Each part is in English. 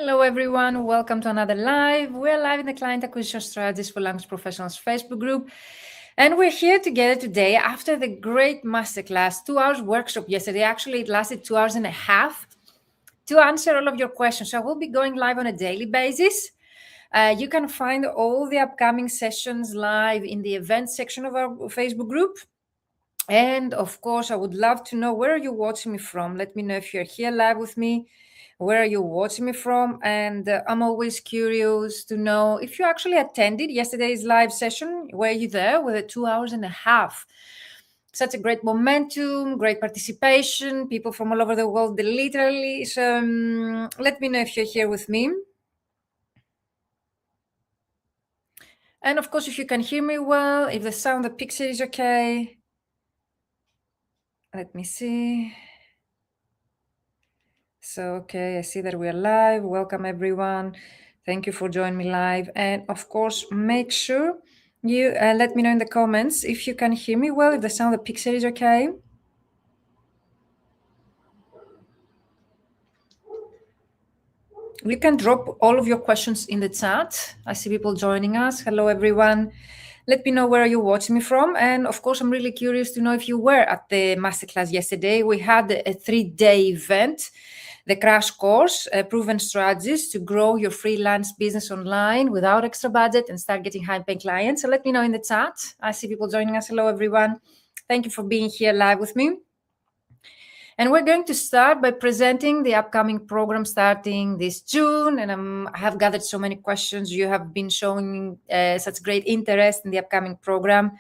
Hello, everyone. Welcome to another live. We're live in the Client Acquisition Strategies for Language Professionals Facebook group. And we're here together today after the great masterclass, 2 hours workshop yesterday. Actually, it lasted 2 hours and a half to answer all of your questions. So I will be going live on a daily basis. You can find all the upcoming sessions live in the events section of our Facebook group. And of course, I would love to know, where are you watching me from? Let me know if you're here live with me. Where are you watching me from? And I'm always curious to know if you actually attended yesterday's live session. Were you there with the 2 hours and a half? Such a great momentum, great participation, people from all over the world, literally. So let me know if you're here with me. And of course, if you can hear me well, if the sound, the picture is okay. Let me see. So, okay, I see that we are live. Welcome, everyone. Thank you for joining me live. And of course, make sure you let me know in the comments if you can hear me well, if the sound, the picture is okay. You can drop all of your questions in the chat. I see people joining us. Hello, everyone. Let me know where you're watching me from. And of course, I'm really curious to know if you were at the masterclass yesterday. We had a 3-day event, the crash course, proven strategies to grow your freelance business online without extra budget and start getting high-paying clients. So let me know in the chat. I see people joining us. Hello, everyone. Thank you for being here live with me. And we're going to start by presenting the upcoming program starting this June. And I have gathered so many questions. You have been showing such great interest in the upcoming program.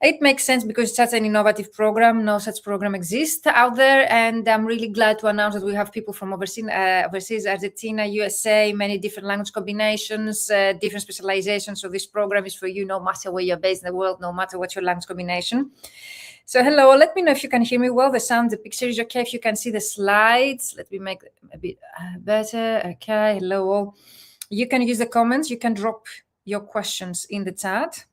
It makes sense because it's such an innovative program. No such program exists out there. And I'm really glad to announce that we have people from overseas, Argentina, USA, many different language combinations, different specializations. So this program is for you, no matter where you're based in the world, no matter what your language combination. So hello, let me know if you can hear me well. The sound, the picture is okay. If you can see the slides, let me make it a bit better. Okay, hello all. You can use the comments. You can drop your questions in the chat.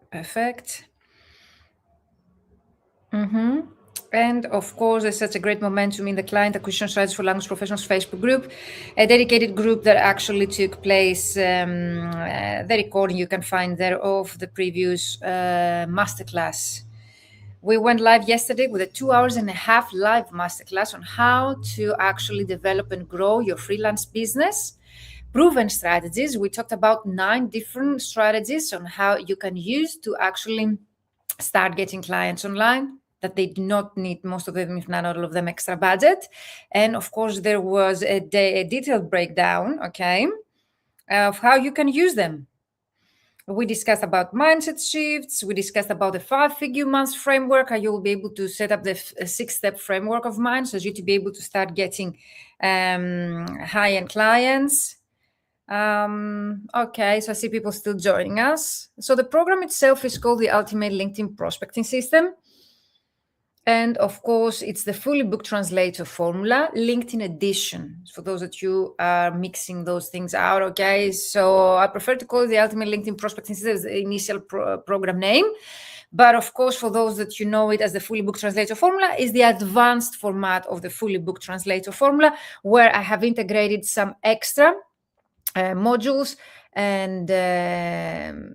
Perfect. And of course, there's such a great momentum in the Client Acquisition Strategies for Language Professionals Facebook group, a dedicated group that actually took place, the recording you can find there of the previous masterclass. We went live yesterday with a 2 hours and a half live masterclass on how to actually develop and grow your freelance business. Proven strategies. We talked about 9 different strategies on how you can use to actually start getting clients online, that they do not need, most of them, if not all of them, extra budget. And of course, there was a detailed breakdown, okay, of how you can use them. We discussed about mindset shifts. We discussed about the 5-figure months framework, how you will be able to set up the 6-step framework of mine so as you to be able to start getting high-end clients. Okay, so I see people still joining us. So the program itself is called the Ultimate LinkedIn Prospecting System. And of course, it's the fully booked translator formula, LinkedIn edition, for those that you are mixing those things out, okay? So I prefer to call it the Ultimate LinkedIn Prospecting System as the initial program name. But of course, for those that you know it as the fully booked translator formula, is the advanced format of the fully booked translator formula, where I have integrated some extra modules and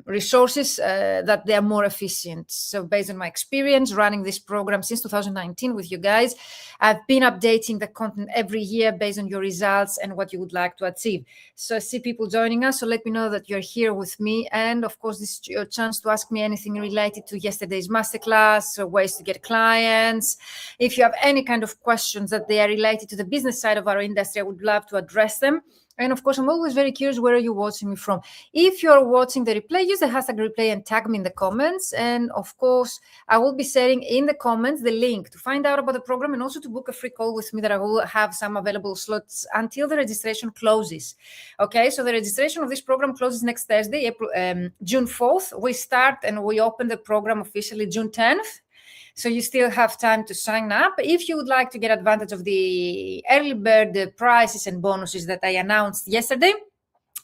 resources that they are more efficient. So based on my experience running this program since 2019 with you guys, I've been updating the content every year based on your results and what you would like to achieve. So I see people joining us, so let me know that you're here with me. And of course, this is your chance to ask me anything related to yesterday's masterclass, or ways to get clients. If you have any kind of questions that they are related to the business side of our industry, I would love to address them. And of course, I'm always very curious, where are you watching me from? If you're watching the replay, use the hashtag replay and tag me in the comments. And of course, I will be sharing in the comments the link to find out about the program and also to book a free call with me, that I will have some available slots until the registration closes. Okay, so the registration of this program closes next Thursday, June 4th. We start and we open the program officially June 10th. So you still have time to sign up. If you would like to get advantage of the early bird prices and bonuses that I announced yesterday,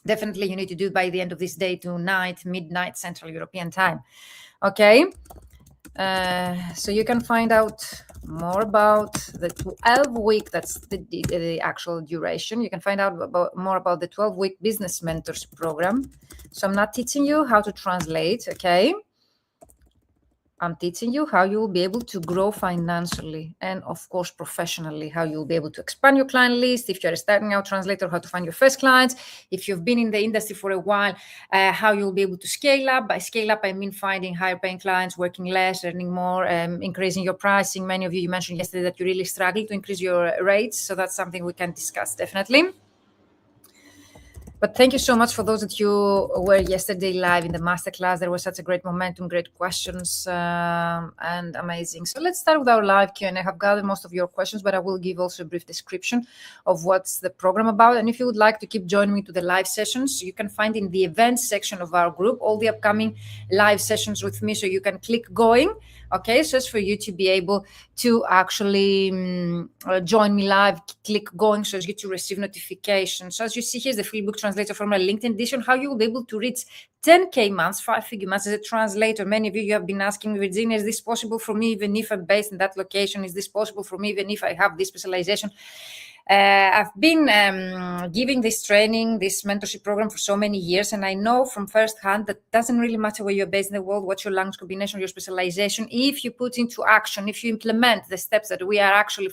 definitely you need to do it by the end of this day, tonight, midnight Central European time. Okay. So you can find out more about the 12-week, that's the actual duration. You can find out more about the 12-week business mentors program. So I'm not teaching you how to translate, okay? I'm teaching you how you will be able to grow financially and, of course, professionally, how you'll be able to expand your client list. If you're a starting out translator, how to find your first clients. If you've been in the industry for a while, how you'll be able to scale up. By scale up, I mean finding higher paying clients, working less, earning more, increasing your pricing. Many of you mentioned yesterday that you really struggle to increase your rates. So that's something we can discuss definitely. But thank you so much for those that you were yesterday live in the masterclass. There was such a great momentum, great questions, and amazing. So let's start with our live Q&A. I have gathered most of your questions, but I will give also a brief description of what's the program about. And if you would like to keep joining me to the live sessions, you can find in the events section of our group all the upcoming live sessions with me. So you can click going. Okay, so it's for you to be able to actually join me live, click going so as you to receive notifications. So as you see, here's the free book translator from my LinkedIn edition, how you will be able to reach 10K months, 5-figure months as a translator. Many of you have been asking me, Virginia, is this possible for me even if I'm based in that location? Is this possible for me even if I have this specialization? I've been giving this training, this mentorship program for so many years, and I know from firsthand that it doesn't really matter where you're based in the world, what's your language combination, your specialization. If you put into action, if you implement the steps that we are actually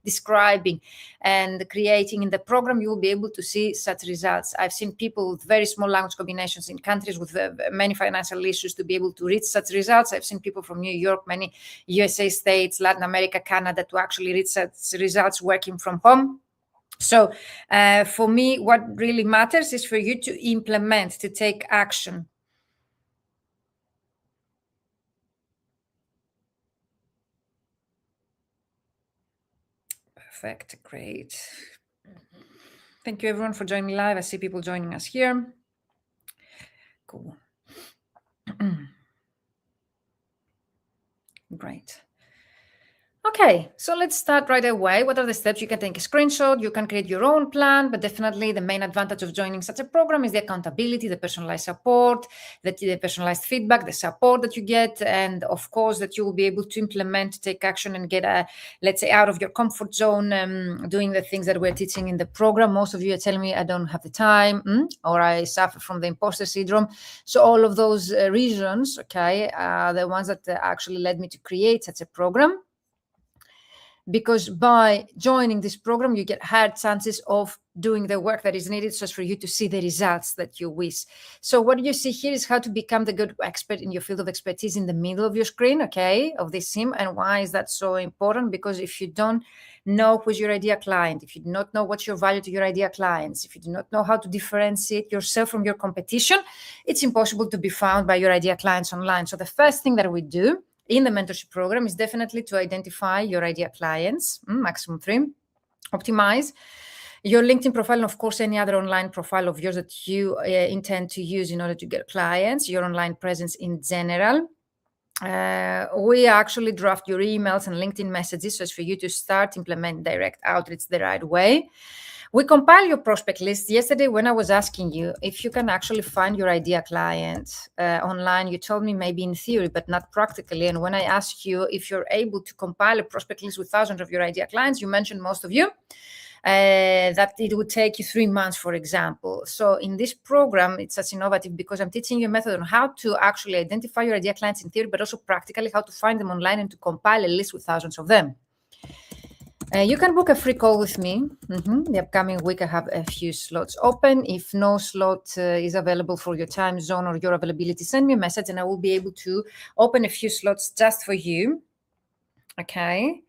describing and creating in the program, you will be able to see such results. I've seen people with very small language combinations in countries with many financial issues to be able to reach such results. I've seen people from New York, many USA states, Latin America, Canada, to actually reach such results working from home. So for me, what really matters is for you to implement, to take action. Perfect, great. Thank you everyone for joining me live. I see people joining us here. Cool. Great. Okay, so let's start right away. What are the steps? You can take a screenshot, you can create your own plan, but definitely the main advantage of joining such a program is the accountability, the personalized support, the personalized feedback, the support that you get, and of course that you will be able to implement, take action, and get, let's say, out of your comfort zone, doing the things that we're teaching in the program. Most of you are telling me I don't have the time, or I suffer from the imposter syndrome. So all of those reasons, okay, are the ones that actually led me to create such a program. Because by joining this program, you get higher chances of doing the work that is needed so as for you to see the results that you wish. So what you see here is how to become the good expert in your field of expertise in the middle of your screen, okay, of this sim. And why is that so important? Because if you don't know who's your ideal client, if you do not know what's your value to your ideal clients, if you do not know how to differentiate yourself from your competition, it's impossible to be found by your ideal clients online. So the first thing that we do in the mentorship program is definitely to identify your ideal clients, maximum 3, optimize your LinkedIn profile, and of course, any other online profile of yours that you intend to use in order to get clients, your online presence in general. We actually draft your emails and LinkedIn messages so as for you to start implement direct outreach the right way. We compile your prospect list. Yesterday, when I was asking you if you can actually find your ideal client online, you told me maybe in theory, but not practically. And when I asked you if you're able to compile a prospect list with thousands of your ideal clients, you mentioned, most of you, that it would take you 3 months, for example. So in this program, it's such innovative because I'm teaching you a method on how to actually identify your ideal clients in theory, but also practically how to find them online and to compile a list with thousands of them. You can book a free call with me. The upcoming week, I have a few slots open. If no slot is available for your time zone or your availability, send me a message and I will be able to open a few slots just for you. Okay.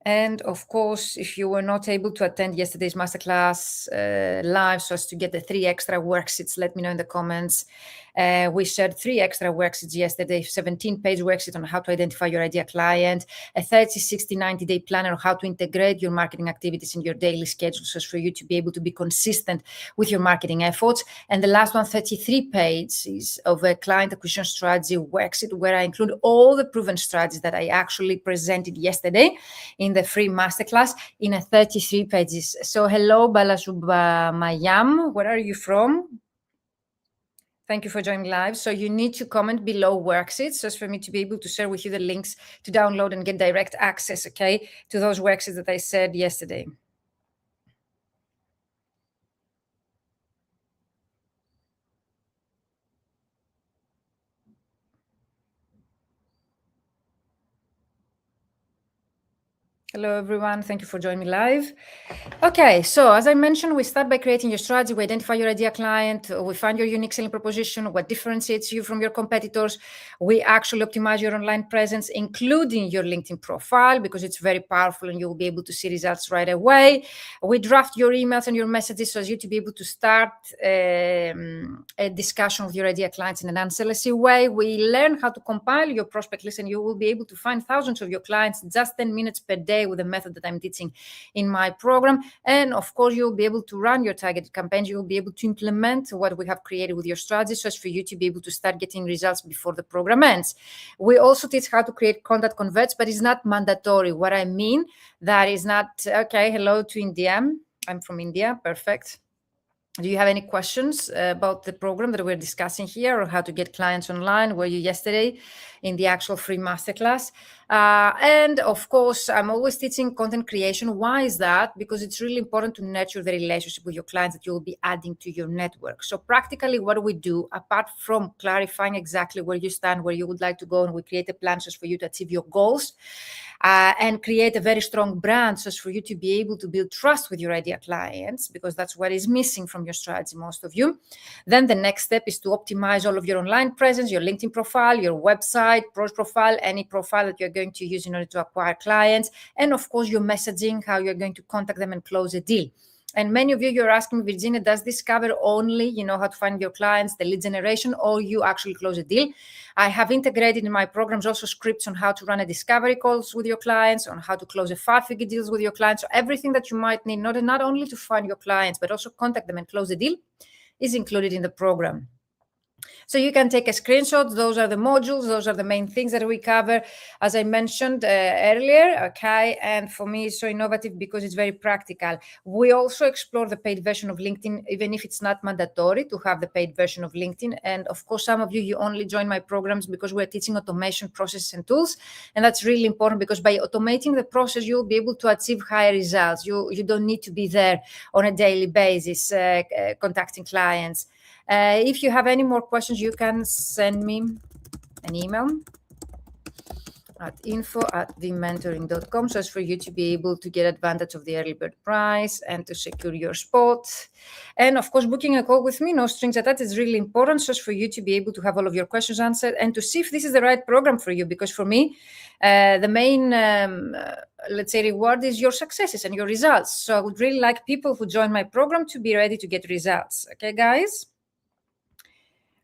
And of course, if you were not able to attend yesterday's masterclass live so as to get the 3 extra worksheets, let me know in the comments. We shared 3 extra worksheets yesterday, 17-page worksheet on how to identify your ideal client, a 30, 60, 90-day planner on how to integrate your marketing activities in your daily schedule so as for you to be able to be consistent with your marketing efforts. And the last one, 33 pages of a client acquisition strategy worksheet where I include all the proven strategies that I actually presented yesterday in the free masterclass in a 33 pages. So hello, Balasubhamayam. Where are you from? Thank you for joining live. So you need to comment below worksheets just for me to be able to share with you the links to download and get direct access, okay, to those worksheets that I said yesterday. Hello, everyone. Thank you for joining me live. Okay, so as I mentioned, we start by creating your strategy. We identify your ideal client. We find your unique selling proposition, what differentiates you from your competitors. We actually optimize your online presence, including your LinkedIn profile, because it's very powerful and you'll be able to see results right away. We draft your emails and your messages so as you to be able to start a discussion with your ideal clients in an unselfish way. We learn how to compile your prospect list, and you will be able to find thousands of your clients in just 10 minutes per day with the method that I'm teaching in my program. And of course, you'll be able to run your targeted campaigns. You'll be able to implement what we have created with your strategy so as for you to be able to start getting results before the program ends. We also teach how to create content converts, but it's not mandatory. What I mean, that is not, okay, hello to India. I'm from India, perfect. Do you have any questions about the program that we're discussing here, or how to get clients online? Were you yesterday in the actual free masterclass? And of course, I'm always teaching content creation. Why is that? Because it's really important to nurture the relationship with your clients that you will be adding to your network. So practically what do we do, apart from clarifying exactly where you stand, where you would like to go, and we create a plan just for you to achieve your goals, and create a very strong brand so as for you to be able to build trust with your ideal clients, because that's what is missing from your strategy, most of you. Then the next step is to optimize all of your online presence, your LinkedIn profile, your website, profile, any profile that you're going to use in order to acquire clients, and of course your messaging, how you're going to contact them and close a deal. And many of you're asking, Virginia, does this cover only, how to find your clients, the lead generation, or you actually close a deal? I have integrated in my programs also scripts on how to run a discovery calls with your clients, on how to close a 5-figure deals with your clients. So everything that you might need, not only to find your clients, but also contact them and close the deal, is included in the program. So you can take a screenshot. Those are the modules. Those are the main things that we cover, as I mentioned earlier. Okay. And for me, it's so innovative because it's very practical. We also explore the paid version of LinkedIn, even if it's not mandatory to have the paid version of LinkedIn. And of course, some of you only join my programs because we're teaching automation processes and tools. And that's really important, because by automating the process, you'll be able to achieve higher results. You don't need to be there on a daily basis contacting clients. If you have any more questions, you can send me an email at info@vmentoring.com, so as for you to be able to get advantage of the early bird price and to secure your spot. And of course, booking a call with me, no strings attached, is really important, so as for you to be able to have all of your questions answered and to see if this is the right program for you. Because for me, the main, let's say, reward is your successes and your results. So I would really like people who join my program to be ready to get results. Okay, guys?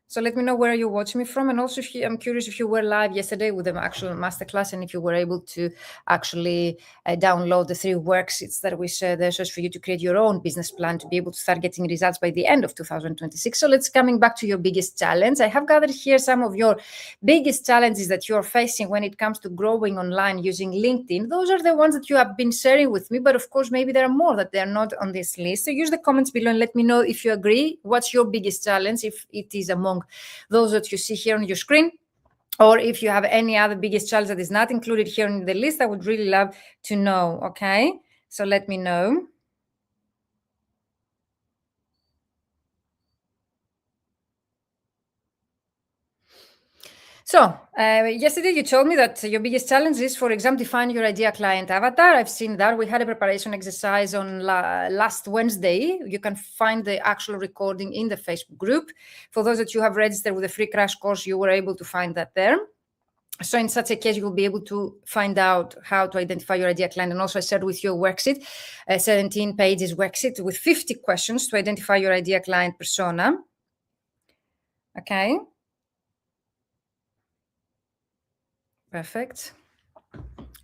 So let me know where you're watching me from. And also, I'm curious if you were live yesterday with the actual masterclass, and if you were able to actually download the 3 worksheets that we shared there, so for you to create your own business plan to be able to start getting results by the end of 2026. So let's coming back to your biggest challenge. I have gathered here some of your biggest challenges that you're facing when it comes to growing online using LinkedIn. Those are the ones that you have been sharing with me, but of course, maybe there are more that they're not on this list. So use the comments below and let me know if you agree. What's your biggest challenge, if it is among those that you see here on your screen, or if you have any other biggest challenge that is not included here in the list. I would really love to know. Okay, so let me know. So yesterday you told me that your biggest challenge is, for example, defining your ideal client avatar. I've seen that. We had a preparation exercise on last Wednesday. You can find the actual recording in the Facebook group. For those that you have registered with a free crash course, you were able to find that there. So in such a case, you will be able to find out how to identify your ideal client. And also I shared with you a worksheet, 17 pages worksheet with 50 questions to identify your ideal client persona. Okay. Perfect.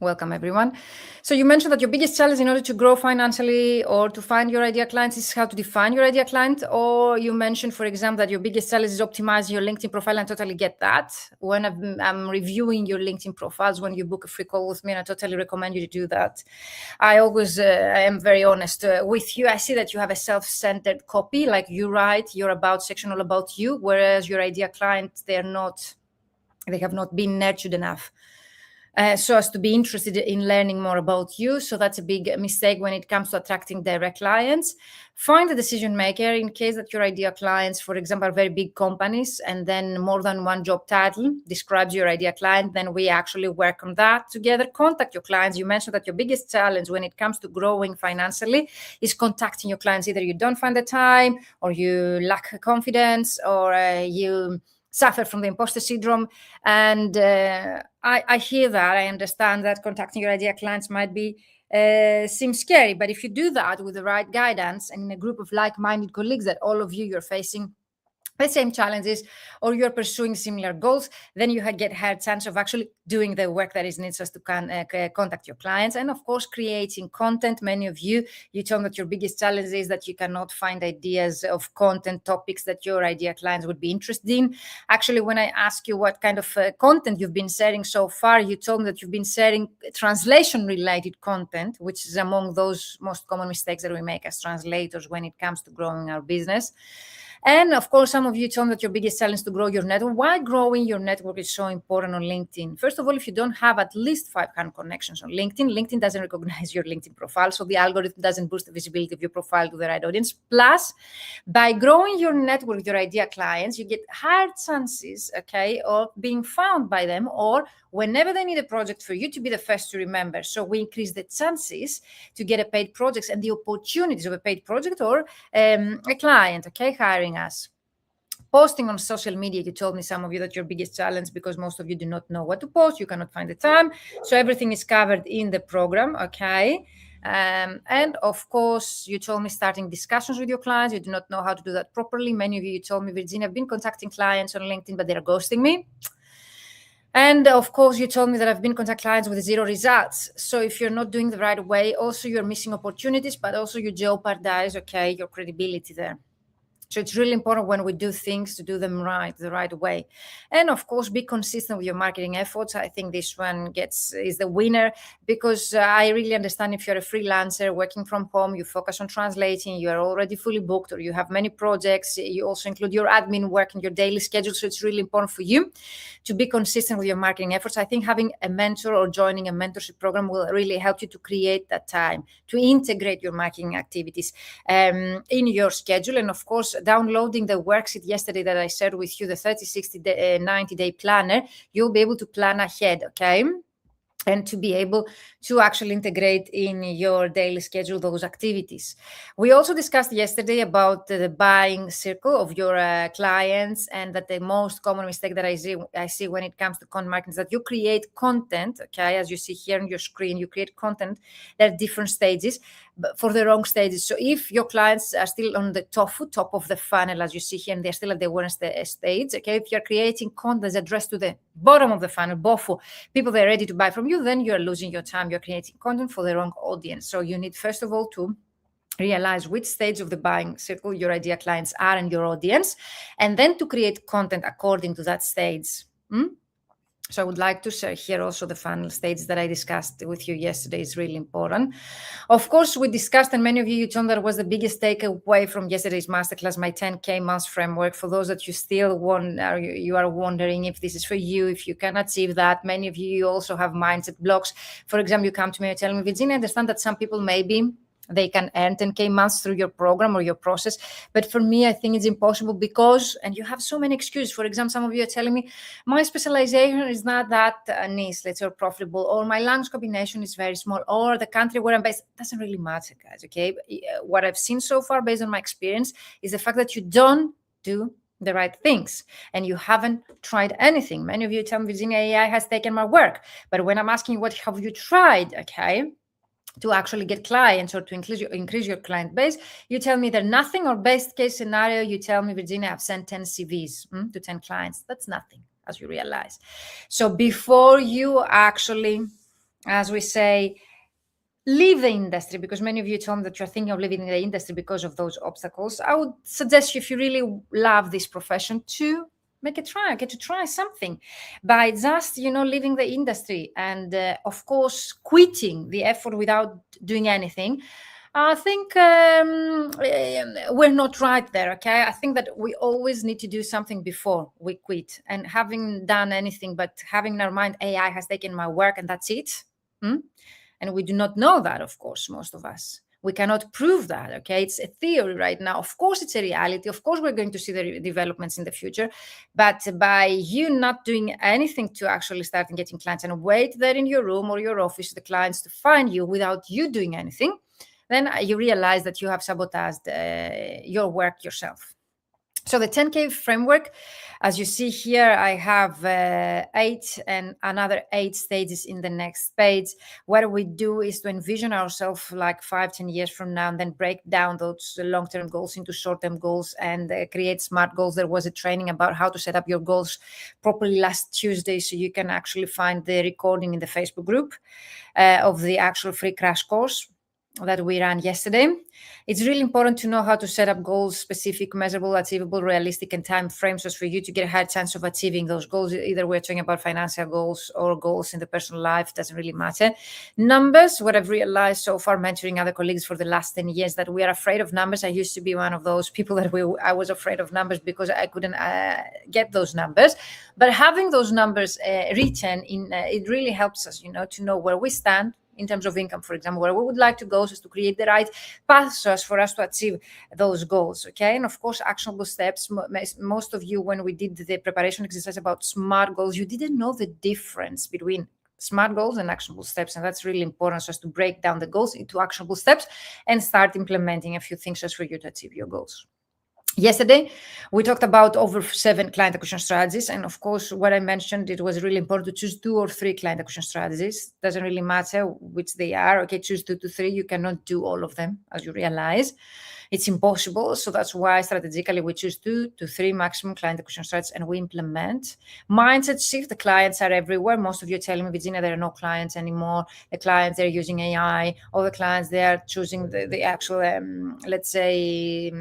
Welcome, everyone. So you mentioned that your biggest challenge in order to grow financially or to find your ideal clients is how to define your ideal client. Or you mentioned, for example, that your biggest challenge is optimizing your LinkedIn profile, and I totally get that. When I'm reviewing your LinkedIn profiles, when you book a free call with me, and I totally recommend you to do that. I am very honest with you. I see that you have a self-centered copy, like you write your about section all about you, whereas your ideal client, they have not been nurtured enough. So as to be interested in learning more about you. So that's a big mistake when it comes to attracting direct clients. Find a decision maker in case that your ideal clients, for example, are very big companies, and then more than one job title describes your ideal client. Then we actually work on that together. Contact your clients. You mentioned that your biggest challenge when it comes to growing financially is contacting your clients. Either you don't find the time, or you lack confidence, or you suffer from the imposter syndrome. And I hear that. I understand that contacting your ideal clients might be seem scary, but if you do that with the right guidance and in a group of like-minded colleagues that all of you're facing the same challenges, or you're pursuing similar goals, then you get higher chance of actually doing the work that is needed to contact your clients. And of course, creating content. Many of you told that your biggest challenge is that you cannot find ideas of content topics that your ideal clients would be interested in. Actually, when I ask you what kind of content you've been sharing so far, you told me that you've been sharing translation related content, which is among those most common mistakes that we make as translators when it comes to growing our business. And of course, some of you told me that your biggest challenge is to grow your network. Why growing your network is so important on LinkedIn? First of all, if you don't have at least 500 connections on LinkedIn, LinkedIn doesn't recognize your LinkedIn profile. So the algorithm doesn't boost the visibility of your profile to the right audience. Plus, by growing your network with your ideal clients, you get higher chances, of being found by them, or whenever they need a project for you, to be the first to remember. So we increase the chances to get a paid project and the opportunities of a paid project or a client, hiring us. Posting on social media, you told me, some of you, that your biggest challenge, because most of you do not know what to post, you cannot find the time. So everything is covered in the program, and of course, you told me starting discussions with your clients. You do not know how to do that properly. Many of you told me, Virginia, I've been contacting clients on LinkedIn, but they're ghosting me. And of course, you told me that I've been contacting clients with 0 results. So if you're not doing the right way, also you're missing opportunities, but also you jeopardize, your credibility there. So it's really important when we do things to do them right, the right way. And of course, be consistent with your marketing efforts. I think this one is the winner, because I really understand if you're a freelancer working from home, you focus on translating, you are already fully booked, or you have many projects, you also include your admin work in your daily schedule. So it's really important for you to be consistent with your marketing efforts. I think having a mentor or joining a mentorship program will really help you to create that time, to integrate your marketing activities in your schedule. And of course, downloading the worksheet yesterday that I shared with you, the 30, 60, 90-day planner, you'll be able to plan ahead, and to be able to actually integrate in your daily schedule those activities. We also discussed yesterday about the buying circle of your clients, and that the most common mistake that I see when it comes to content marketing is that you create content, as you see here on your screen, you create content at different stages, but for the wrong stages. So if your clients are still on the top of the funnel, as you see here, and they're still at the awareness stage, if you're creating content that's addressed to the bottom of the funnel, both for people that are ready to buy from you, then you're losing your time. You're creating content for the wrong audience. So you need, first of all, to realize which stage of the buying circle your ideal clients are and your audience, and then to create content according to that stage. So I would like to share here also the funnel stage that I discussed with you yesterday is really important. Of course, we discussed, and many of you told that was the biggest takeaway from yesterday's masterclass, my 10K months framework. For those that you still you are wondering if this is for you, if you can achieve that. Many of you also have mindset blocks. For example, you come to me and tell me, Virginia, I understand that some people maybe they can earn 10K months through your program or your process. But for me, I think it's impossible because, and you have so many excuses. For example, some of you are telling me, my specialization is not that niche, let's say, or profitable, or my language combination is very small, or the country where I'm based. It doesn't really matter, guys, What I've seen so far, based on my experience, is the fact that you don't do the right things and you haven't tried anything. Many of you tell me, Virginia, AI has taken my work. But when I'm asking you, what have you tried, to actually get clients or to increase your client base, you tell me they're nothing, or best case scenario, you tell me, Virginia, I've sent 10 CVs to 10 clients. That's nothing, as you realize. So before you actually as we say, leave the industry, because many of you told me that you're thinking of leaving the industry because of those obstacles. I would suggest you, if you really love this profession, to make a try, get to try something by just, leaving the industry and, of course, quitting the effort without doing anything. I think we're not right there, okay? I think that we always need to do something before we quit. And having done anything but having in our mind, AI has taken my work and that's it. And we do not know that, of course, most of us. We cannot prove that, okay? It's a theory right now. Of course, it's a reality. Of course, we're going to see the developments in the future. But by you not doing anything to actually start getting clients and wait there in your room or your office, the clients to find you without you doing anything, then you realize that you have sabotaged your work yourself. So the 10K framework, as you see here, I have 8 and another 8 stages in the next page. What we do is to envision ourselves like 5-10 years from now, and then break down those long-term goals into short-term goals and create SMART goals. There was a training about how to set up your goals properly last Tuesday, so you can actually find the recording in the Facebook group of the actual free crash course that we ran yesterday. It's really important to know how to set up goals, specific, measurable, achievable, realistic, and time frames, so for you to get a high chance of achieving those goals. Either we're talking about financial goals or goals in the personal life, doesn't really matter. Numbers, what I've realized so far mentoring other colleagues for the last 10 years, that we are afraid of numbers. I used to be one of those people that I was afraid of numbers because I couldn't get those numbers. But having those numbers written in, it really helps us, to know where we stand in terms of income, for example, where we would like to go, so to create the right paths for us to achieve those goals, okay? And of course, actionable steps. Most of you, when we did the preparation exercise about SMART goals, you didn't know the difference between SMART goals and actionable steps, and that's really important, so as to break down the goals into actionable steps and start implementing a few things just for you to achieve your goals. Yesterday, we talked about over 7 client acquisition strategies. And of course, what I mentioned, it was really important to choose 2 or 3 client acquisition strategies. Doesn't really matter which they are. Okay, choose 2 to 3. You cannot do all of them, as you realize. It's impossible. So that's why strategically we choose 2 to 3 maximum client acquisition strategies and we implement. Mindset shift. The clients are everywhere. Most of you are telling me, Virginia, there are no clients anymore. The clients, they're using AI. All the clients, they are choosing the actual, let's say,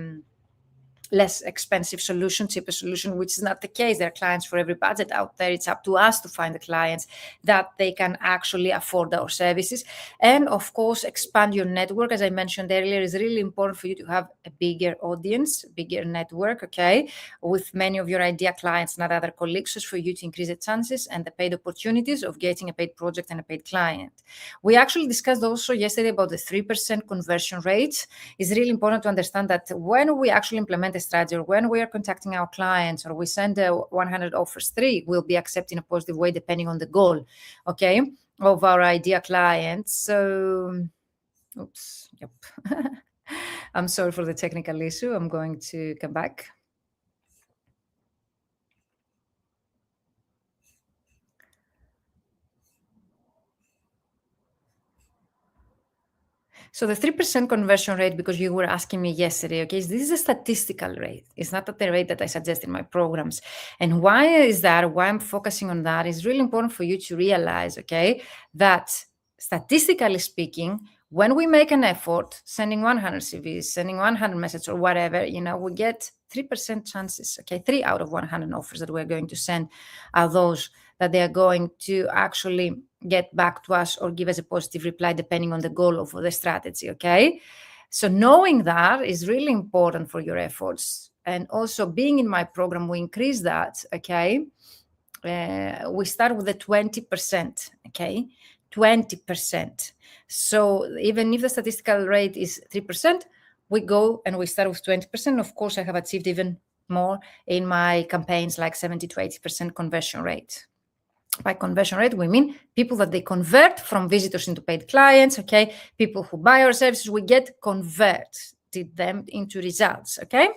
less expensive solution, cheaper solution, which is not the case. There are clients for every budget out there. It's up to us to find the clients that they can actually afford our services. And of course, expand your network. As I mentioned earlier, it's really important for you to have a bigger audience, bigger network, okay, with many of your ideal clients, not other colleagues, just for you to increase the chances and the paid opportunities of getting a paid project and a paid client. We actually discussed also yesterday about the 3% conversion rate. It's really important to understand that when we actually implement strategy, or when we are contacting our clients, or we send 100 offers, 3 will be accepted in a positive way depending on the goal, okay, of our ideal clients. So, oops, yep. I'm sorry for the technical issue. I'm going to come back. So the 3% conversion rate, because you were asking me yesterday, okay, this is a statistical rate. It's not the rate that I suggest in my programs. And why is that? Why I'm focusing on that is really important for you to realize, okay, that statistically speaking, when we make an effort, sending 100 CVs, sending 100 messages or whatever, we get 3% chances, okay? 3 out of 100 offers that we're going to send are those that they are going to actually get back to us or give us a positive reply depending on the goal of the strategy, okay? So knowing that is really important for your efforts. And also being in my program, we increase that, okay? We start with the 20%, okay? 20%. So even if the statistical rate is 3%, we go and we start with 20%. Of course, I have achieved even more in my campaigns, like 70 to 80% conversion rate. By conversion rate, we mean people that they convert from visitors into paid clients, okay? People who buy our services, we get converted them into results, okay?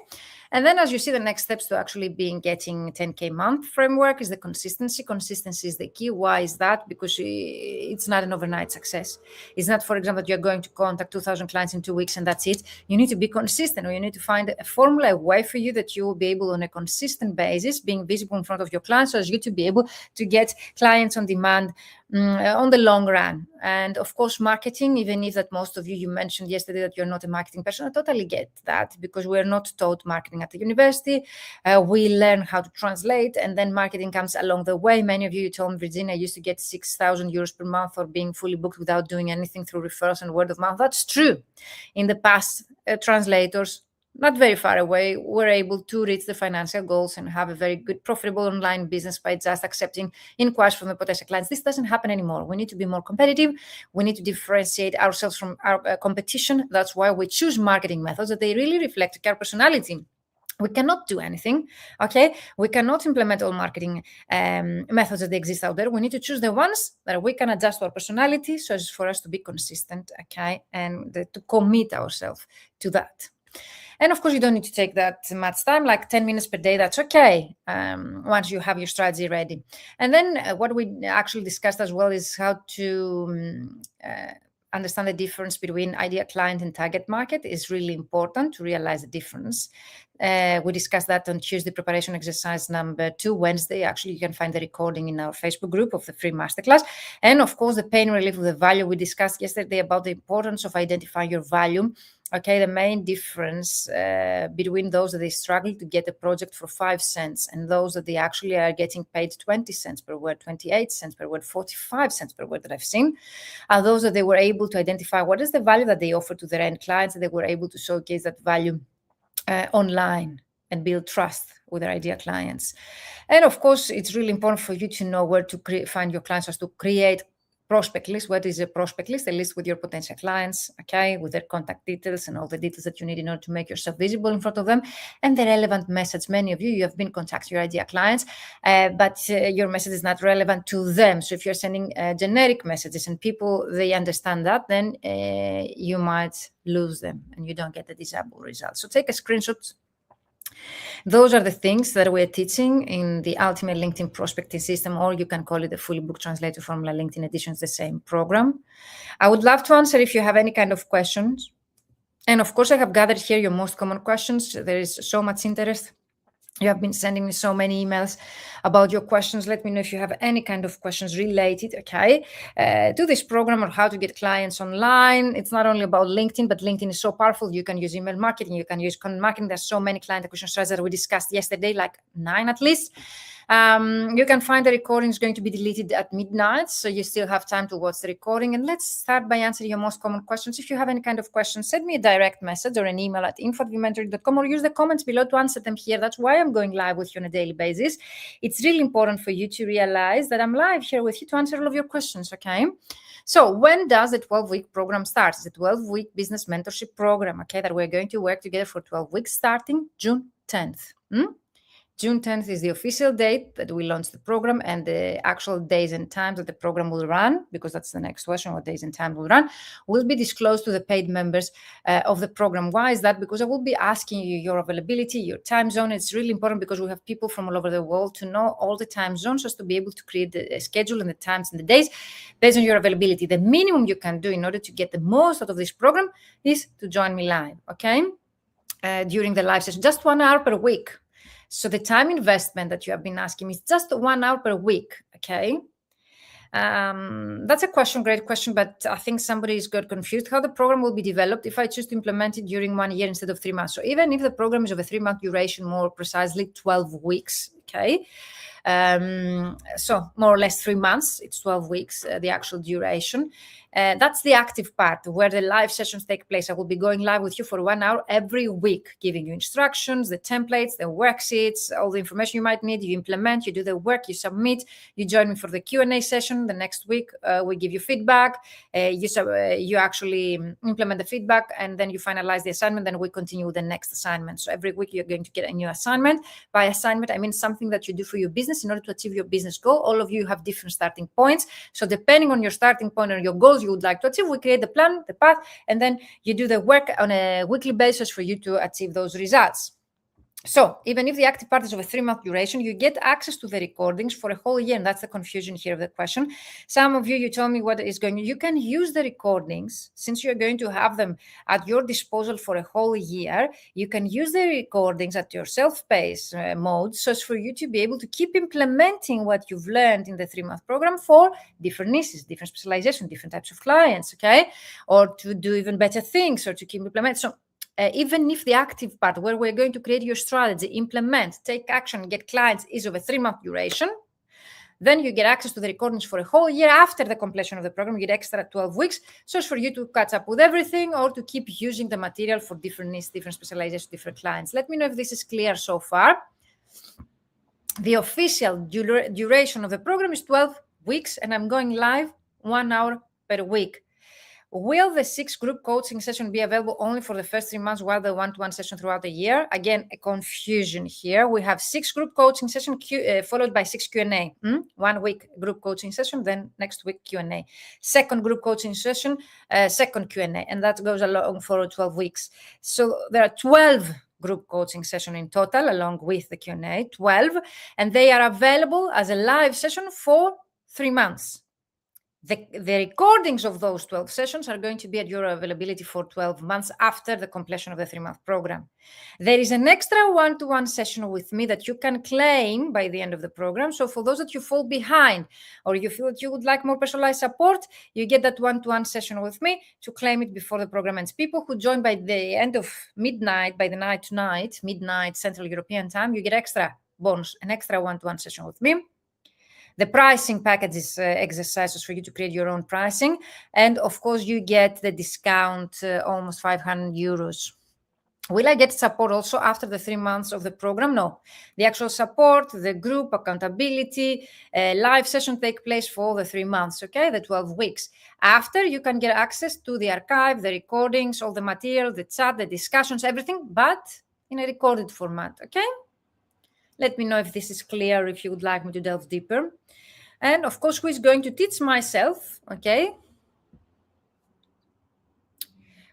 And then, as you see, the next steps to actually getting 10K month framework is the consistency. Consistency is the key. Why is that? Because it's not an overnight success. It's not, for example, that you're going to contact 2,000 clients in 2 weeks and that's it. You need to be consistent, or you need to find a formula, a way for you that you will be able on a consistent basis, being visible in front of your clients, so as you to be able to get clients on demand on the long run. And of course, marketing, even if that most of you mentioned yesterday that you're not a marketing person, I totally get that, because we're not taught marketing at the university. We learn how to translate, and then marketing comes along the way. Many of you told me, Virginia, I used to get 6,000 euros per month for being fully booked without doing anything through referrals and word of mouth. That's true. In the past, translators, not very far away, were able to reach the financial goals and have a very good, profitable online business by just accepting inquiries from the potential clients. This doesn't happen anymore. We need to be more competitive. We need to differentiate ourselves from our competition. That's why we choose marketing methods that they really reflect our personality. We cannot do anything, okay? We cannot implement all marketing methods that exist out there. We need to choose the ones that we can adjust to our personality, so as for us to be consistent, okay? And to commit ourselves to that. And of course, you don't need to take that much time, like 10 minutes per day. That's okay, once you have your strategy ready. And then what we actually discussed as well is how to understand the difference between ideal client and target market. Is really important to realize the difference. We discussed that on Tuesday, preparation exercise number 2, Wednesday. Actually, you can find the recording in our Facebook group of the free masterclass. And of course, the pain relief of the value. We discussed yesterday about the importance of identifying your value. Okay, the main difference between those that they struggle to get a project for 5 cents and those that they actually are getting paid 20 cents per word, 28 cents per word, 45 cents per word that I've seen, are those that they were able to identify what is the value that they offer to their end clients, and they were able to showcase that value online and build trust with their ideal clients. And of course, it's really important for you to know where to find your clients, as to create prospect list. What is a prospect list? A list with your potential clients, okay, with their contact details and all the details that you need in order to make yourself visible in front of them, and the relevant message. Many of you have been contacting your ideal clients, but your message is not relevant to them. So if you're sending generic messages and people, they understand that, then you might lose them and you don't get the desirable results. So take a screenshot. Those are the things that we're teaching in the Ultimate LinkedIn Prospecting System, or you can call it the Fully Booked Translator Formula LinkedIn Edition. It's the same program. I would love to answer if you have any kind of questions. And of course, I have gathered here your most common questions. There is so much interest. You have been sending me so many emails about your questions. Let me know if you have any kind of questions related, okay, to this program, or how to get clients online. It's not only about LinkedIn, but LinkedIn is so powerful. You can use email marketing. You can use content marketing. There's so many client acquisition strategies that we discussed yesterday, like 9 at least. You can find the recording is going to be deleted at midnight, so you still have time to watch the recording. And let's start by answering your most common questions. If you have any kind of questions, send me a direct message or an email at info@vimentoring.com, or use the comments below to answer them here. That's why I'm going live with you on a daily basis. It's really important for you to realize that I'm live here with you to answer all of your questions, okay? So when does the 12-week program start? It's a 12-week business mentorship program, okay, that we're going to work together for 12 weeks starting June 10th. June 10th is the official date that we launch the program, and the actual days and times that the program will run, because that's the next question, what days and time will run, will be disclosed to the paid members of the program. Why is that? Because I will be asking you your availability, your time zone. It's really important because we have people from all over the world to know all the time zones, just to be able to create the schedule and the times and the days based on your availability. The minimum you can do in order to get the most out of this program is to join me live, okay, during the live session, just 1 hour per week. So the time investment that you have been asking me is just 1 hour per week, okay? That's a question, great question, but I think somebody's got confused how the program will be developed if I choose to implement it during 1 year instead of 3 months. So even if the program is of a 3-month duration, more precisely 12 weeks, okay? So more or less 3 months, it's 12 weeks, the actual duration. That's the active part where the live sessions take place. I will be going live with you for 1 hour every week, giving you instructions, the templates, the worksheets, all the information you might need. You implement, you do the work, you submit, you join me for the Q&A session. The next week, we give you feedback. You actually implement the feedback, and then you finalize the assignment. Then we continue with the next assignment. So every week you're going to get a new assignment. By assignment, I mean something that you do for your business in order to achieve your business goal. All of you have different starting points. So depending on your starting point and your goals you would like to achieve, we create the plan, the path, and then you do the work on a weekly basis for you to achieve those results. So even if the active part is of a 3-month duration, you get access to the recordings for a whole year. And that's the confusion here of the question. Some of you told me what is going, you can use the recordings since you're going to have them at your disposal for a whole year. You can use the recordings at your self-paced mode so as for you to be able to keep implementing what you've learned in the 3-month program for different niches, different specialization, different types of clients, okay? Or to do even better things or to keep implementing. So even if the active part where we're going to create your strategy, implement, take action, get clients is of a 3-month duration, then you get access to the recordings for a whole year. After the completion of the program, you get extra 12 weeks. So it's for you to catch up with everything or to keep using the material for different needs, different specializations, different clients. Let me know if this is clear so far. The official duration of the program is 12 weeks, and I'm going live 1 hour per week. Will the 6-group coaching session be available only for the first 3 months while the one-to-one session throughout the year? Again, a confusion here. We have 6-group coaching session followed by 6 Q&A. 1 week group coaching session, then next week Q&A. Second group coaching session, second Q&A, and that goes along for 12 weeks. So there are 12 group coaching session in total, along with the Q&A, 12, and they are available as a live session for 3 months. The recordings of those 12 sessions are going to be at your availability for 12 months after the completion of the 3-month program. There is an extra one-to-one session with me that you can claim by the end of the program. So for those that you fall behind or you feel that you would like more personalized support, you get that one-to-one session with me to claim it before the program ends. People who join by the end of midnight, by the night tonight, midnight Central European time, you get extra bonus, an extra one-to-one session with me. The pricing package is exercises for you to create your own pricing. And of course, you get the discount, almost 500 euros. Will I get support also after the 3 months of the program? No. The actual support, the group accountability, live session take place for all the 3 months, okay? The 12 weeks. After, you can get access to the archive, the recordings, all the material, the chat, the discussions, everything, but in a recorded format, okay? Let me know if this is clear, if you would like me to delve deeper. And of course, who is going to teach myself, okay?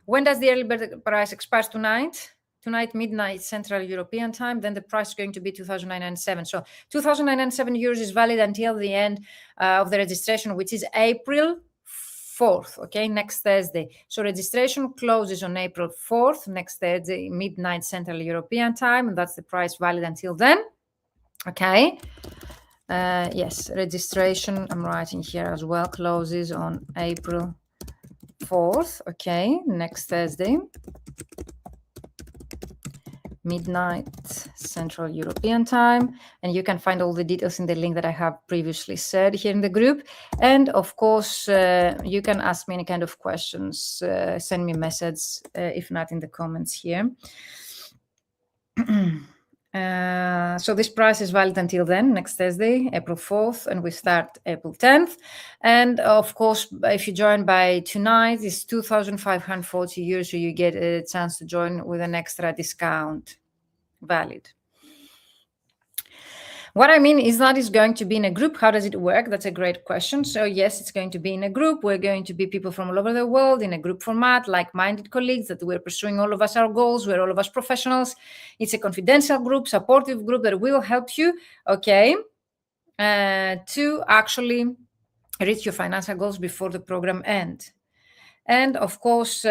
When does the early bird price expire? Tonight? Tonight, midnight Central European time, then the price is going to be 2,997. So 2,997 euros is valid until the end of the registration, which is April 4th, okay, next Thursday. So registration closes on April 4th, next Thursday, midnight Central European time, and that's the price valid until then, okay? Yes, registration, I'm writing here as well, closes on April 4th, okay, next Thursday, midnight Central European time. And you can find all the details in the link that I have previously said here in the group. And of course, you can ask me any kind of questions, send me a message, if not in the comments here. So this price is valid until then, next Thursday, April 4th, and we start April 10th. And of course, if you join by tonight, it's 2,540 euros, so you get a chance to join with an extra discount valid. What I mean is that it's going to be in a group. How does it work? That's a great question. So yes, it's going to be in a group. We're going to be people from all over the world in a group format, like-minded colleagues that we're pursuing all of us our goals. We're all of us professionals. It's a confidential group, supportive group that will help you, okay, to actually reach your financial goals before the program ends. And of course,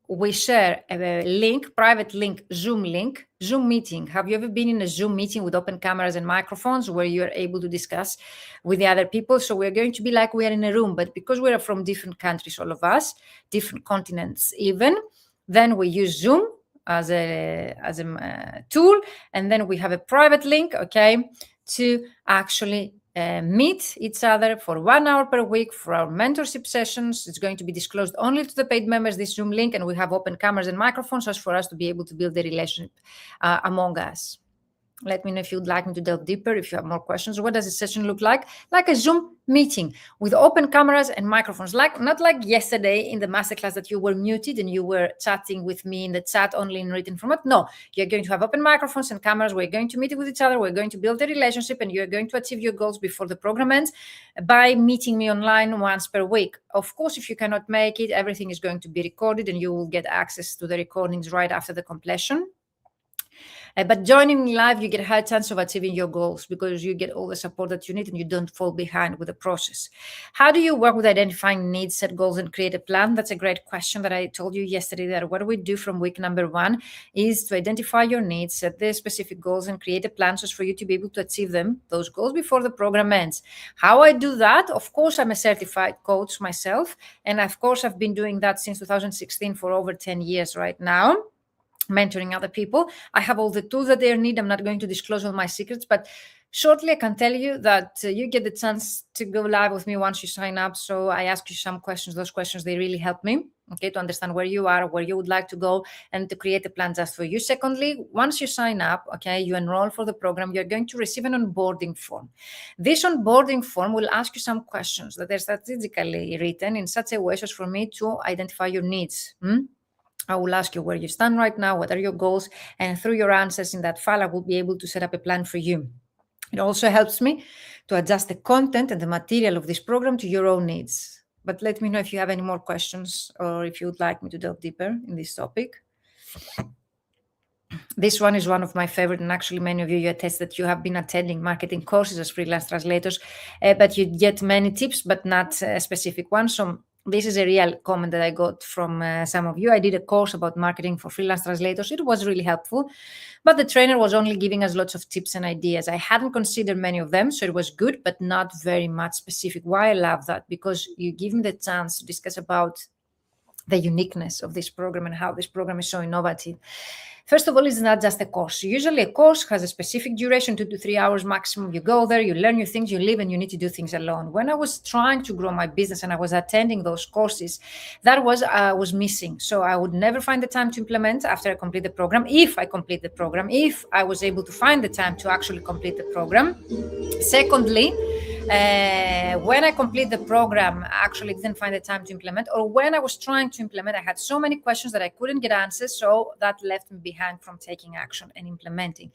we share a link, private link, Zoom meeting. Have you ever been in a Zoom meeting with open cameras and microphones where you're able to discuss with the other people? So we're going to be like we are in a room, but because we are from different countries, all of us, different continents even, then we use Zoom as a tool, and then we have a private link, okay, to actually meet each other for 1 hour per week for our mentorship sessions. It's going to be disclosed only to the paid members, this Zoom link, and we have open cameras and microphones as for us to be able to build the relationship among us. Let me know if you'd like me to delve deeper, if you have more questions. What does a session look like? Like a Zoom meeting with open cameras and microphones, not like yesterday in the masterclass that you were muted and you were chatting with me in the chat only in written format. No, you're going to have open microphones and cameras. We're going to meet with each other. We're going to build a relationship, and you're going to achieve your goals before the program ends by meeting me online once per week. Of course, if you cannot make it, everything is going to be recorded and you will get access to the recordings right after the completion. But joining me live, you get a high chance of achieving your goals because you get all the support that you need and you don't fall behind with the process. How do you work with identifying needs, set goals, and create a plan? That's a great question that I told you yesterday, that what we do from week number 1 is to identify your needs, set the specific goals, and create a plan just for you to be able to achieve those goals before the program ends. How I do that? Of course, I'm a certified coach myself. And of course, I've been doing that since 2016 for over 10 years right now, mentoring other people. I have all the tools that they need. I'm not going to disclose all my secrets, but shortly I can tell you that you get the chance to go live with me once you sign up. So I ask you some questions. Those questions, they really help me, okay, to understand where you are, where you would like to go, and to create a plan just for you. Secondly, once you sign up, okay, you enroll for the program, you're going to receive an onboarding form. This onboarding form will ask you some questions that are strategically written in such a way as for me to identify your needs. I will ask you where you stand right now, what are your goals, and through your answers in that file, I will be able to set up a plan for you. It also helps me to adjust the content and the material of this program to your own needs. But let me know if you have any more questions or if you would like me to delve deeper in this topic. This one is one of my favorite, and actually many of you attest that you have been attending marketing courses as freelance translators, but you get many tips, but not specific ones. So this is a real comment that I got from some of you. I did a course about marketing for freelance translators. It was really helpful, but the trainer was only giving us lots of tips and ideas. I hadn't considered many of them, so it was good, but not very much specific. Why I love that? Because you give me the chance to discuss about the uniqueness of this program and how this program is so innovative. First of all, it's not just a course. Usually a course has a specific duration, 2 to 3 hours maximum. You go there, you learn new things, you leave, and you need to do things alone. When I was trying to grow my business and I was attending those courses, that was missing. So I would never find the time to implement after I complete the program. If I complete the program, if I was able to find the time to actually complete the program. Secondly, when I complete the program, I actually didn't find the time to implement, or when I was trying to implement, I had so many questions that I couldn't get answers, so that left me behind from taking action and implementing.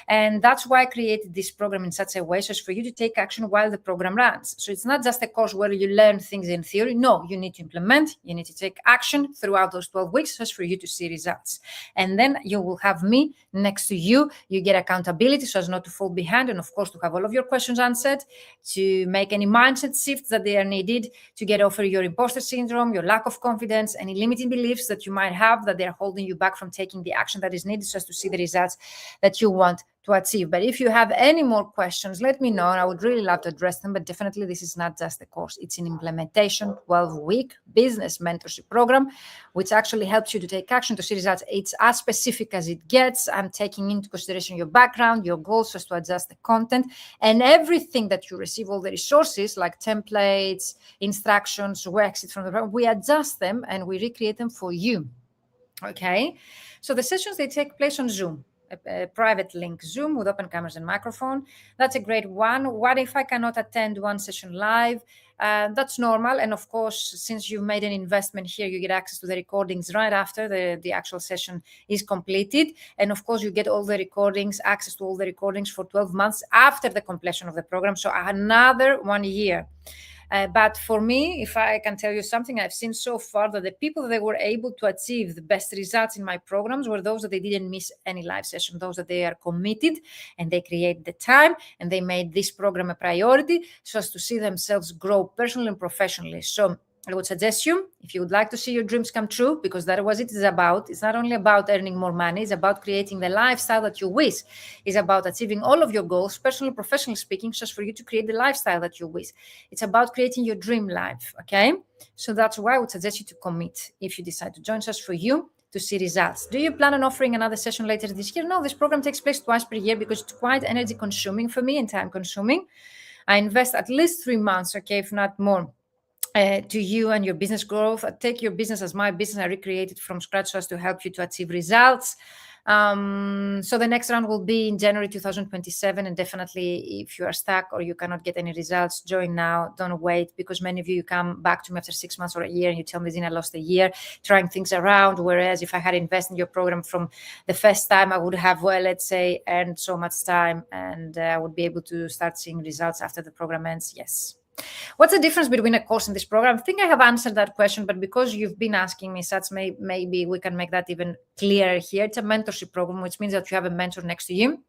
And that's why I created this program in such a way so as for you to take action while the program runs. So it's not just a course where you learn things in theory. No, you need to implement, you need to take action throughout those 12 weeks so as for you to see results. And then you will have me next to you. You get accountability so as not to fall behind, and of course to have all of your questions answered, to make any mindset shifts that they are needed, to get over your imposter syndrome, your lack of confidence, any limiting beliefs that you might have that they're holding you back from taking the action that is needed just to see the results that you want to achieve. But if you have any more questions, let me know, and I would really love to address them. But definitely this is not just a course, it's an implementation 12-week business mentorship program, which actually helps you to take action to see results. It's as specific as it gets. I'm taking into consideration your background, your goals, just to adjust the content, and everything that you receive, all the resources like templates, instructions, worksheets from the program, we adjust them and we recreate them for you. Okay, so the sessions, they take place on Zoom. A private link, Zoom, with open cameras and microphone. That's a great one. What if I cannot attend one session live? That's normal. And of course, since you made an investment here, you get access to the recordings right after the actual session is completed. And of course, you get all the recordings, access to all the recordings for 12 months after the completion of the program. So another 1 year. But for me, if I can tell you something, I've seen so far that the people that were able to achieve the best results in my programs were those that they didn't miss any live session, those that they are committed and they create the time and they made this program a priority so as to see themselves grow personally and professionally. So I would suggest you, if you would like to see your dreams come true, because that was it is about. It's not only about earning more money, it's about creating the lifestyle that you wish. It's about achieving all of your goals, personally, professionally speaking, just for you to create the lifestyle that you wish. It's about creating your dream life, okay? So that's why I would suggest you to commit if you decide to join us for you to see results. Do you plan on offering another session later this year? No, this program takes place twice per year because it's quite energy consuming for me and time consuming. I invest at least 3 months, okay, if not more, to you and your business growth. I take your business as my business. I recreate it from scratch so as to help you to achieve results. So the next round will be in January 2027, and definitely if you are stuck or you cannot get any results, join now, don't wait, because many of you come back to me after 6 months or a year and you tell me, Zina, I lost a year trying things around, whereas if I had invested in your program from the first time, I would have, well, let's say, earned so much time, and I would be able to start seeing results after the program ends. Yes. What's the difference between a course and this program? I think I have answered that question, but because you've been asking me such, maybe we can make that even clearer here. It's a mentorship program, which means that you have a mentor next to you.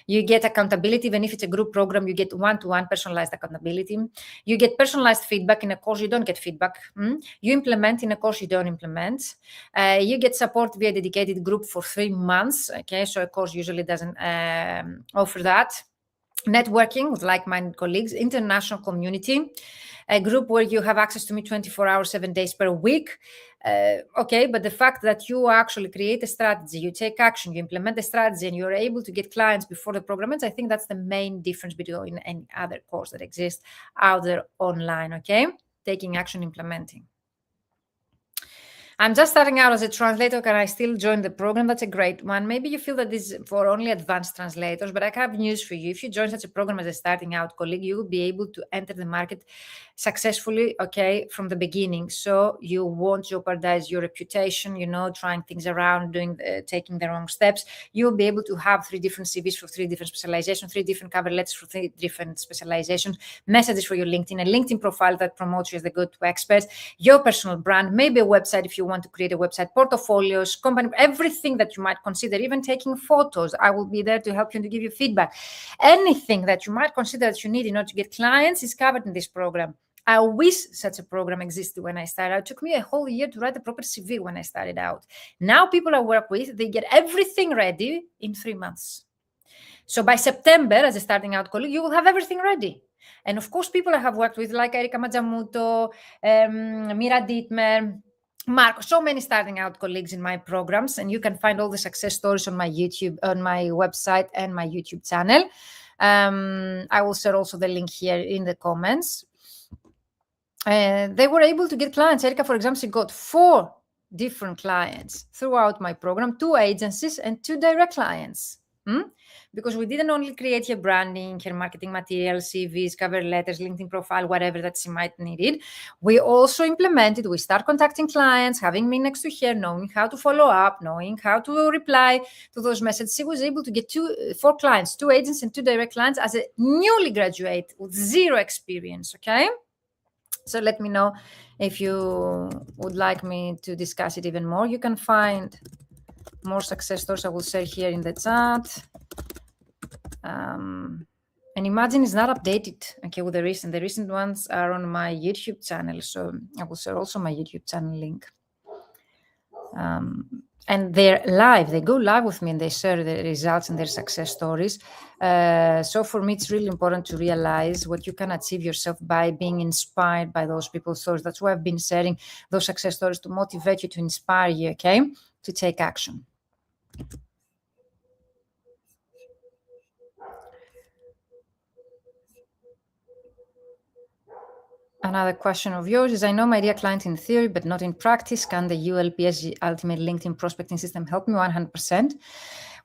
You get accountability. Even if it's a group program, you get one-to-one personalized accountability. You get personalized feedback. In a course, you don't get feedback. You implement. In a course, you don't implement. You get support via dedicated group for 3 months. Okay, so a course usually doesn't offer that. Networking with like-minded colleagues, international community, a group where you have access to me 24 hours, 7 days per week. Okay, but the fact that you actually create a strategy, you take action, you implement the strategy, and you're able to get clients before the program ends, I think that's the main difference between any other course that exists out there online, okay? Taking action, implementing. I'm just starting out as a translator. Can I still join the program? That's a great one. Maybe you feel that this is for only advanced translators, but I have news for you. If you join such a program as a starting out colleague, you will be able to enter the market successfully, okay, from the beginning. So you won't jeopardize your reputation, trying things around, taking the wrong steps. You'll be able to have 3 different CVs for 3 different specializations, 3 different cover letters for 3 different specializations, messages for your LinkedIn, a LinkedIn profile that promotes you as the go-to expert, your personal brand, maybe a website if you want to create a website, portfolios, company, everything that you might consider, even taking photos. I will be there to help you and to give you feedback. Anything that you might consider that you need in order to get clients is covered in this program. I wish such a program existed when I started out. It took me a whole year to write a proper CV when I started out. Now people I work with, they get everything ready in 3 months. So by September, as a starting out colleague, you will have everything ready. And of course, people I have worked with, like Erika Mazzamuto, Mira Dietmer, Marco, so many starting out colleagues in my programs, and you can find all the success stories on my YouTube, on my website and my YouTube channel. I will share also the link here in the comments. They were able to get clients. Erika, for example, she got 4 different clients throughout my program, 2 agencies and 2 direct clients. Because we didn't only create her branding, her marketing materials, CVs, cover letters, LinkedIn profile, whatever that she might need. We also implemented, we start contacting clients, having me next to her, knowing how to follow up, knowing how to reply to those messages. She was able to get 4 clients, 2 agents and 2 direct clients as a newly graduate with 0 experience, okay? So let me know if you would like me to discuss it even more. You can find more success stories I will share here in the chat. And imagine it's not updated, okay, with the recent ones are on my YouTube channel. So I will share also my YouTube channel link. And they're live, they go live with me and they share the results and their success stories. So for me, it's really important to realize what you can achieve yourself by being inspired by those people's stories. That's why I've been sharing those success stories to motivate you, to inspire you, okay, to take action. Another question of yours is, I know my dear client in theory, but not in practice. Can the ULPS Ultimate LinkedIn Prospecting System help me? 100%.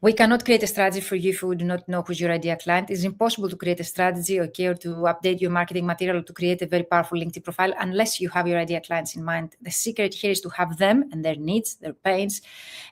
We cannot create a strategy for you if we do not know who's your ideal client. It's impossible to create a strategy, okay, or to update your marketing material or to create a very powerful LinkedIn profile unless you have your ideal clients in mind. The secret here is to have them and their needs, their pains,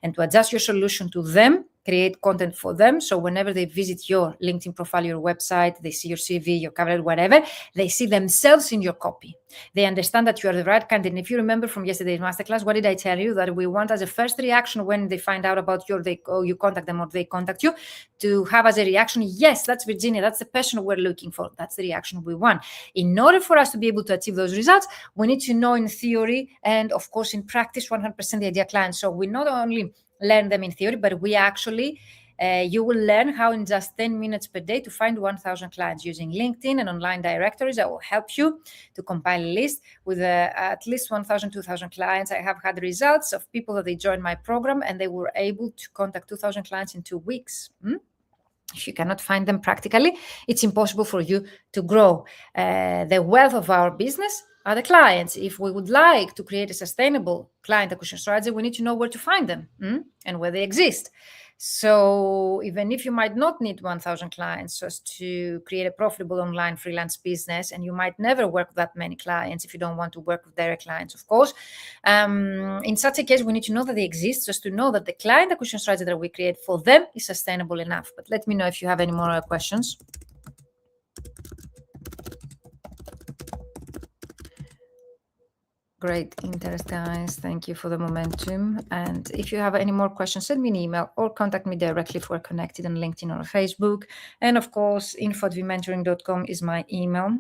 and to adjust your solution to them, create content for them. So whenever they visit your LinkedIn profile, your website, they see your CV, your cover letter, whatever, they see themselves in your copy. They understand that you are the right candidate. And if you remember from yesterday's masterclass, what did I tell you? That we want as a first reaction when they find out about you contact them or they contact you, to have as a reaction, yes, that's Virginia, that's the person we're looking for. That's the reaction we want. In order for us to be able to achieve those results, we need to know in theory and of course in practice 100% the ideal client. So we not only learn them in theory, but we actually you will learn how in just 10 minutes per day to find 1,000 clients using LinkedIn and online directories. I will help you to compile a list with at least 1,000, 2,000 clients. I have had results of people that they joined my program and they were able to contact 2,000 clients in 2 weeks. If you cannot find them practically, it's impossible for you to grow. The wealth of our business are the clients. If we would like to create a sustainable client acquisition strategy, we need to know where to find them and where they exist. So even if you might not need 1,000 clients just to create a profitable online freelance business, and you might never work with that many clients if you don't want to work with direct clients, of course, in such a case, we need to know that they exist just to know that the client acquisition strategy that we create for them is sustainable enough. But let me know if you have any more questions. Great interest, guys. Thank you for the momentum. And if you have any more questions, send me an email or contact me directly if we're connected on LinkedIn or Facebook. And of course, info@vmentoring.com is my email.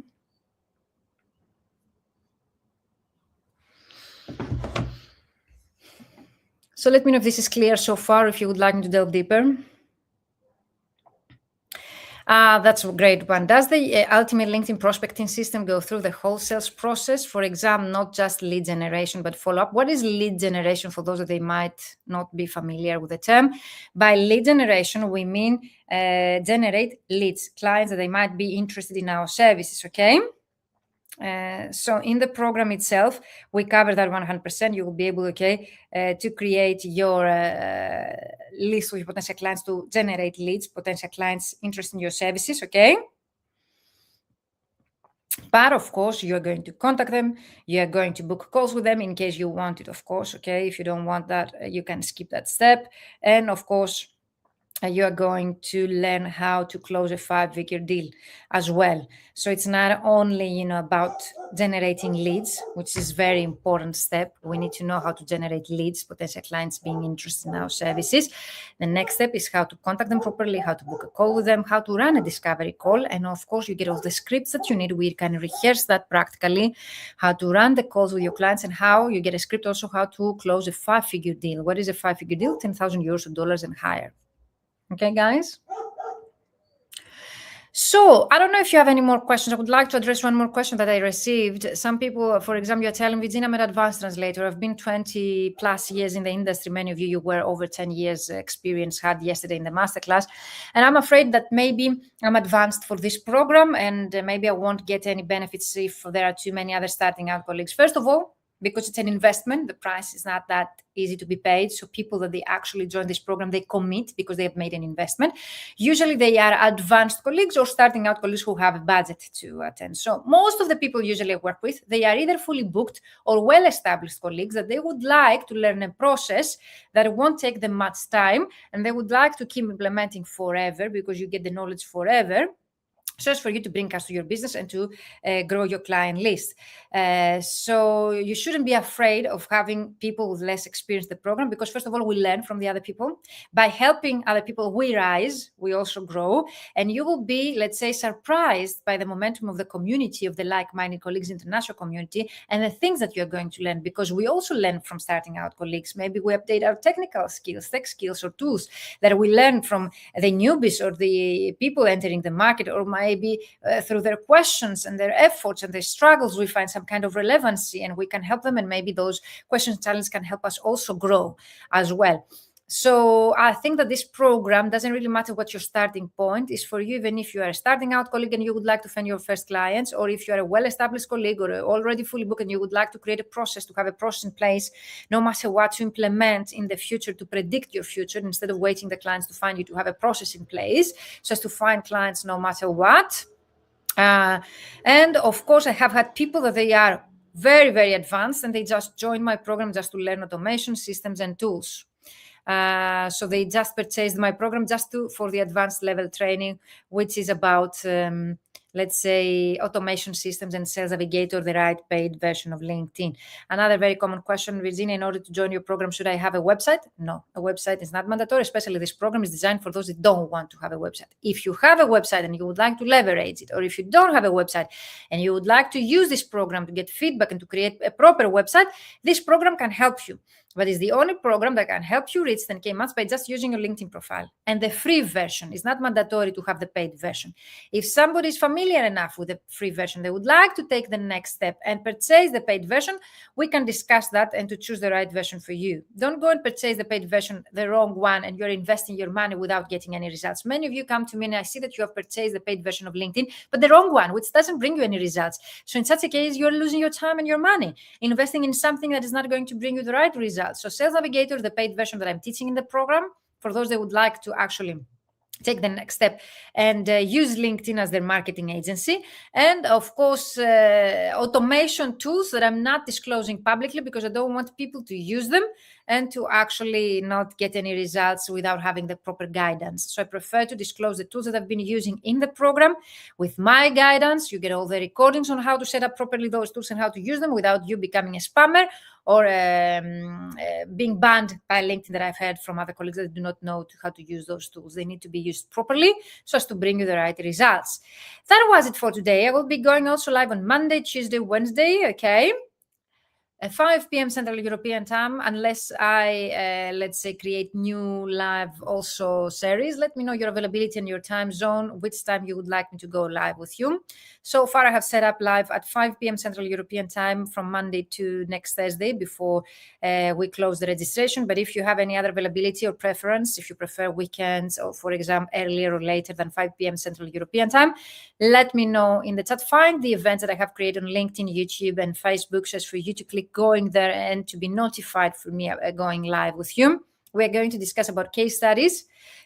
So let me know if this is clear so far, if you would like me to delve deeper. That's a great one. Does the Ultimate LinkedIn prospecting system go through the whole sales process? For example, not just lead generation, but follow-up. What is lead generation for those that they might not be familiar with the term? By lead generation, we mean generate leads, clients that they might be interested in our services, okay? So in the program itself, we cover that 100%. You will be able, to create your list with potential clients, to generate leads, potential clients interested in your services, okay? But of course, you're going to contact them. You're going to book calls with them in case you want it, of course, okay? If you don't want that, you can skip that step. And of course, you are going to learn how to close a 5-figure deal as well. So it's not only, about generating leads, which is very important step. We need to know how to generate leads, potential clients being interested in our services. The next step is how to contact them properly, how to book a call with them, how to run a discovery call. And of course, you get all the scripts that you need. We can rehearse that practically, how to run the calls with your clients, and how you get a script also how to close a 5-figure deal. What is a 5-figure deal? 10,000 euros or dollars and higher. Okay, guys? So I don't know if you have any more questions. I would like to address one more question that I received. Some people, for example, you're telling Virginia, I'm an advanced translator. I've been 20 plus years in the industry. Many of you were over 10 years experience had yesterday in the masterclass. And I'm afraid that maybe I'm advanced for this program, and maybe I won't get any benefits if there are too many other starting out colleagues. First of all, because it's an investment, the price is not that easy to be paid. So people that they actually join this program, they commit because they have made an investment. Usually they are advanced colleagues or starting out colleagues who have a budget to attend. So most of the people usually I work with, they are either fully booked or well-established colleagues that they would like to learn a process that won't take them much time, and they would like to keep implementing forever because you get the knowledge forever. So it's for you to bring us to your business and to grow your client list. So you shouldn't be afraid of having people with less experience in the program, because first of all, we learn from the other people. By helping other people, we rise, we also grow, and you will be, let's say, surprised by the momentum of the community, of the like-minded colleagues, international community, and the things that you're going to learn, because we also learn from starting out colleagues. Maybe we update our technical skills, tech skills or tools that we learn from the newbies or the people entering the market, or maybe through their questions and their efforts and their struggles, we find some kind of relevancy and we can help them. And maybe those questions and challenges can help us also grow as well. So I think that this program doesn't really matter what your starting point is for you, even if you are a starting out colleague and you would like to find your first clients, or if you are a well-established colleague or already fully booked and you would like to create a process, to have a process in place, no matter what, to implement in the future, to predict your future, instead of waiting the clients to find you, to have a process in place so as to find clients no matter what. And of course, I have had people that they are very, very advanced and they just joined my program just to learn automation systems and tools. So they just purchased my program just for the advanced level training, which is about, let's say, automation systems and Sales Navigator, the right paid version of LinkedIn. Another very common question, Virginia, in order to join your program, should I have a website? No, a website is not mandatory, especially this program is designed for those that don't want to have a website. If you have a website and you would like to leverage it, or if you don't have a website and you would like to use this program to get feedback and to create a proper website, this program can help you. But it's the only program that can help you reach 10K months by just using your LinkedIn profile. And the free version is not mandatory to have the paid version. If somebody is familiar enough with the free version, they would like to take the next step and purchase the paid version, we can discuss that and to choose the right version for you. Don't go and purchase the paid version, the wrong one, and you're investing your money without getting any results. Many of you come to me and I see that you have purchased the paid version of LinkedIn, but the wrong one, which doesn't bring you any results. So in such a case, you're losing your time and your money, investing in something that is not going to bring you the right results. So Sales Navigator, the paid version that I'm teaching in the program, for those that would like to actually take the next step and use LinkedIn as their marketing agency. And of course, automation tools that I'm not disclosing publicly because I don't want people to use them and to actually not get any results without having the proper guidance. So I prefer to disclose the tools that I've been using in the program with my guidance. You get all the recordings on how to set up properly those tools and how to use them without you becoming a spammer or being banned by LinkedIn that I've heard from other colleagues that do not know how to use those tools. They need to be used properly so as to bring you the right results. That was it for today. I will be going also live on Monday, Tuesday, Wednesday, okay? At 5 p.m. Central European Time, unless I, let's say, create new live also series. Let me know your availability and your time zone, which time you would like me to go live with you. So far, I have set up live at 5 p.m. Central European Time from Monday to next Thursday before we close the registration. But if you have any other availability or preference, if you prefer weekends or, for example, earlier or later than 5 p.m. Central European Time, let me know in the chat. Find the events that I have created on LinkedIn, YouTube, and Facebook, just for you to click going there and to be notified for me going live with you. We're going to discuss about case studies,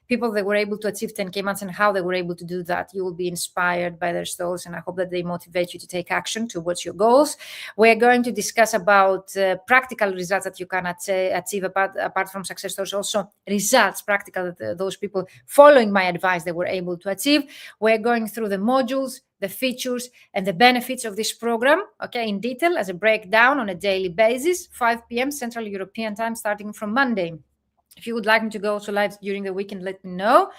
people that were able to achieve 10K months and how they were able to do that. You will be inspired by their stories, and I hope that they motivate you to take action towards your goals. We're going to discuss about practical results that you can achieve apart from success stories, also results, practical, that those people following my advice, they were able to achieve. We're going through the modules, the features, and the benefits of this program, okay, in detail as a breakdown on a daily basis, 5 p.m. Central European Time, starting from Monday. If you would like me to go also live during the weekend, let me know.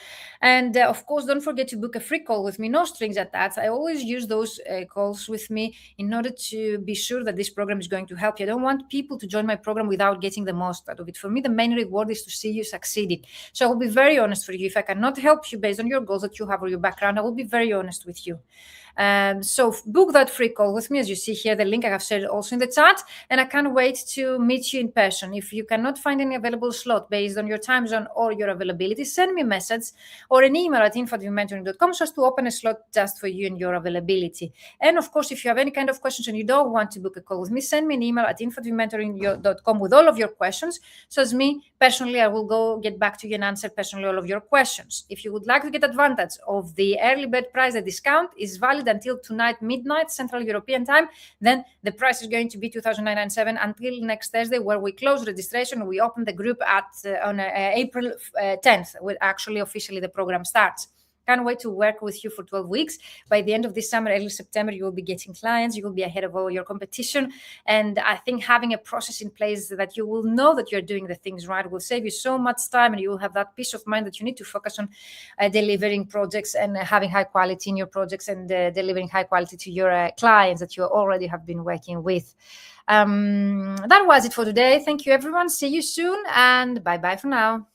And of course, don't forget to book a free call with me, no strings attached. I always use those calls with me in order to be sure that this program is going to help you. I don't want people to join my program without getting the most out of it. For me, the main reward is to see you succeeding. So I will be very honest for you. If I cannot help you based on your goals that you have or your background, I will be very honest with you. So book that free call with me, as you see here, the link I have shared also in the chat, and I can't wait to meet you in person. If you cannot find any available slot based on your time zone or your availability, send me a message or an email at info@viewmentoring.com so as to open a slot just for you and your availability. And of course, if you have any kind of questions and you don't want to book a call with me, send me an email at info@viewmentoring.com with all of your questions. So as me, personally, I will go get back to you and answer personally all of your questions. If you would like to get advantage of the early bird price, the discount is valid until tonight, midnight, Central European Time. Then the price is going to be $2,997 until next Thursday, where we close registration. We open the group on April 10th, when actually officially the program starts. Can't wait to work with you for 12 weeks. By the end of this summer, early September, you will be getting clients. You will be ahead of all your competition. And I think having a process in place that you will know that you're doing the things right will save you so much time, and you will have that peace of mind that you need to focus on delivering projects and having high quality in your projects and delivering high quality to your clients that you already have been working with. That was it for today. Thank you, everyone. See you soon, and bye-bye for now.